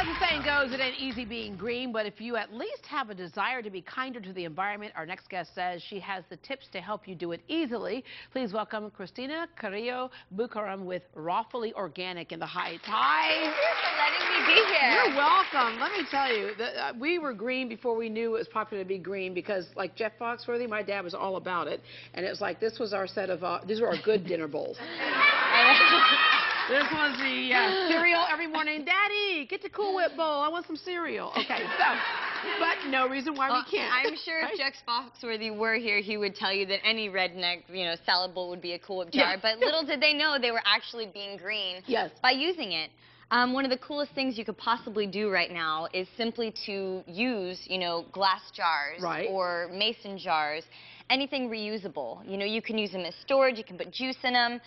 the saying goes, it ain't easy being green, but if you at least have a desire to be kinder to the environment, our next guest says she has the tips to help you do it easily. Please welcome Kristina Carrillo-Bucaram with Rawfully Organic in the Heights. Hi. Thank you for letting me be here. You're welcome. Let me tell you, we were green before we knew it was popular to be green because, like Jeff Foxworthy, my dad was all about it. And it was like, this was our set of, these were our good dinner bowls. This was the cereal every morning. Daddy, get the Cool Whip bowl. I want some cereal. Okay, so, but no reason why we can't. I'm sure if Jeff Foxworthy were here, he would tell you that any redneck, salad bowl would be a Cool Whip jar. Yes. But little did they know they were actually being green by using it. One of the coolest things you could possibly do right now is simply to use, glass jars or mason jars, anything reusable. You can use them as storage. You can put juice in them.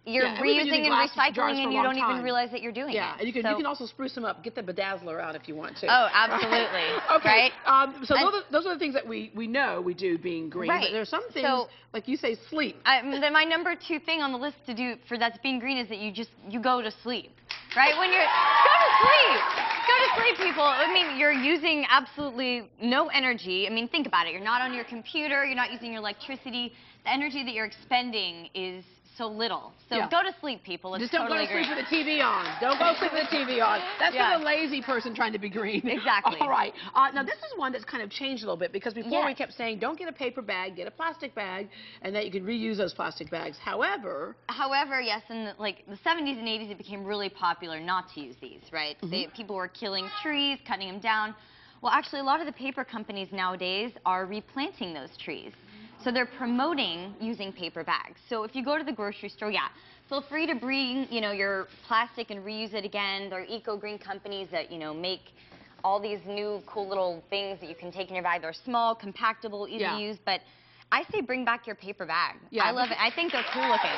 You're reusing and recycling, and you don't even realize that you're doing it. Yeah, and you can also spruce them up. Get the bedazzler out if you want to. Oh, absolutely. Okay. Right? So those are the things that we know we do being green. Right. But there are some things, like you say, sleep. Then my number 2 thing on the list to do for that's being green is that you go to sleep. Right? When you're go to sleep. Go to sleep, people. I mean, you're using absolutely no energy. I mean, think about it. You're not on your computer. You're not using your electricity. The energy that you're expending is so little. So go to sleep, people. It's just don't go to sleep with the TV on. Don't go to sleep with the TV on. That's for the lazy person trying to be green. Exactly. All right. Now, this is one that's kind of changed a little bit because before we kept saying, don't get a paper bag, get a plastic bag, and that you can reuse those plastic bags. However, yes, in the 70s and 80s, it became really popular not to use these, right? People were killing trees, cutting them down. Well, actually, a lot of the paper companies nowadays are replanting those trees. So they're promoting using paper bags. So if you go to the grocery store, feel free to bring, your plastic and reuse it again. There are eco-green companies that, make all these new cool little things that you can take in your bag. They're small, compactable, easy to use, but I say bring back your paper bag. I love it. I think they're cool looking.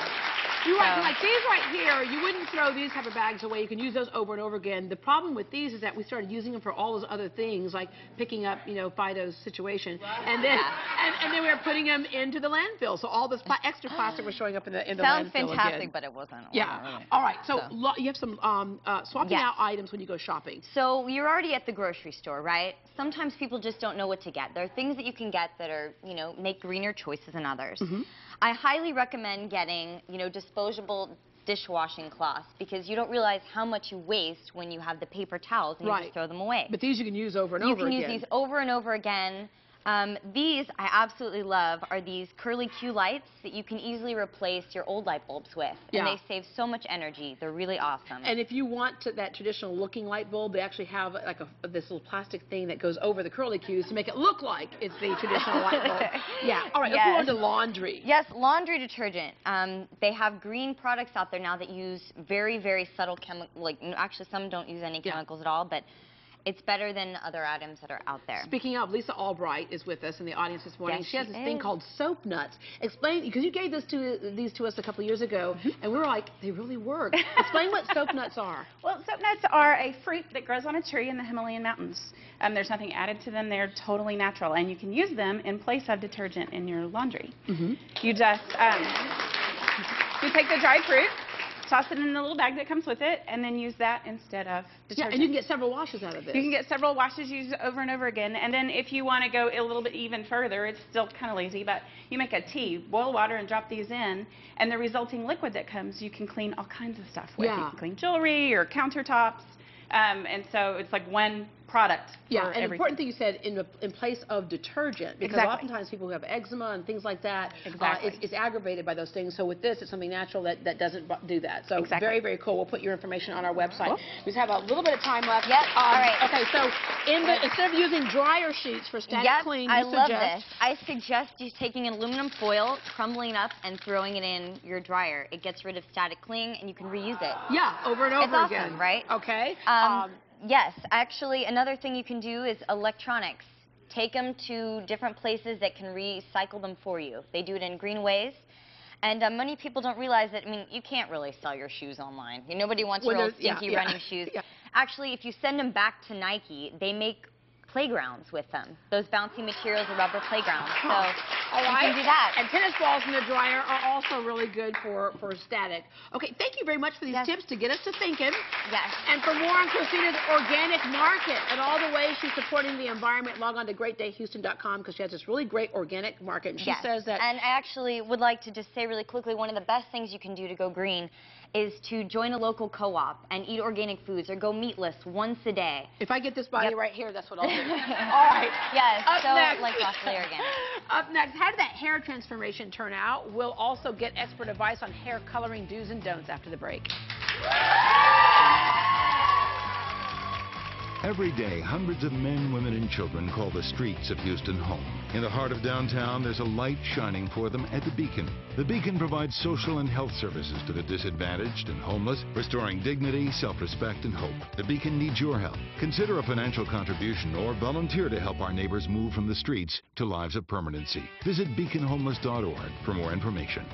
You're right. Like these right here, you wouldn't throw these type of bags away. You can use those over and over again. The problem with these is that we started using them for all those other things, like picking up, Fido's situation, and then and then we were putting them into the landfill. So all this extra plastic was showing up in the landfill. Sounds fantastic, but it wasn't. Really. All right. So you have some swapping out items when you go shopping. So you're already at the grocery store, right? Sometimes people just don't know what to get. There are things that you can get that are, make greener choices than others. I highly recommend getting, disposable dishwashing cloths because you don't realize how much you waste when you have the paper towels and you just throw them away. But these you can use over and over again. You can use these over and over again. These I absolutely love are these curly Q lights that you can easily replace your old light bulbs with. And they save so much energy. They're really awesome. And if you want that traditional looking light bulb, they actually have like this little plastic thing that goes over the curly Qs to make it look like it's the traditional light bulb. All right, let's go on to laundry. Yes, laundry detergent. They have green products out there now that use very, very subtle chemicals. Actually, some don't use any chemicals at all, but it's better than other items that are out there. Speaking of, Lisa Albright is with us in the audience this morning. She has this thing called soap nuts. Explain, because you gave these to us a couple of years ago, and we were like, they really work. Explain what soap nuts are. Well, soap nuts are a fruit that grows on a tree in the Himalayan mountains. There's nothing added to them. They're totally natural, and you can use them in place of detergent in your laundry. You just you take the dried fruit, toss it in the little bag that comes with it, and then use that instead of detergent. And you can get several washes out of this. You can get several washes used over and over again. And then if you want to go a little bit even further, it's still kind of lazy, but you make a tea, boil water, and drop these in, and the resulting liquid that comes, you can clean all kinds of stuff with. You can clean jewelry or countertops. And so it's like one product for and the important thing you said, in place of detergent, because oftentimes people who have eczema and things like that, it's aggravated by those things. So with this, it's something natural that doesn't do that. So very, very cool. We'll put your information on our website. We just have a little bit of time left. All right. Okay, so instead of using dryer sheets for static clean, I love this. I suggest you taking an aluminum foil, crumbling up, and throwing it in your dryer. It gets rid of static cling, and you can reuse it. Over and over again. It's awesome, right? Okay. Yes, actually, another thing you can do is electronics. Take them to different places that can recycle them for you. They do it in green ways. And many people don't realize that, you can't really sell your shoes online. Nobody wants your old stinky running shoes. Actually, if you send them back to Nike, they make playgrounds with them. Those bouncy materials are rubber playgrounds. So All right. You can do that. And tennis balls in the dryer are also really good for static. Okay, thank you very much for these tips to get us to thinking. Yes. And for more on Kristina's organic market and all the ways she's supporting the environment, log on to greatdayhouston.com because she has this really great organic market. And she says that... And I actually would like to just say really quickly, one of the best things you can do to go green is to join a local co-op and eat organic foods or go meatless once a day. If I get this body right here, that's what I'll do. All right. Yes, Up so next. like possibly organic. Up next, how did that hair transformation turn out? We'll also get expert advice on hair coloring do's and don'ts after the break. Every day, hundreds of men, women, and children call the streets of Houston home. In the heart of downtown, there's a light shining for them at the Beacon. The Beacon provides social and health services to the disadvantaged and homeless, restoring dignity, self-respect, and hope. The Beacon needs your help. Consider a financial contribution or volunteer to help our neighbors move from the streets to lives of permanency. Visit beaconhomeless.org for more information.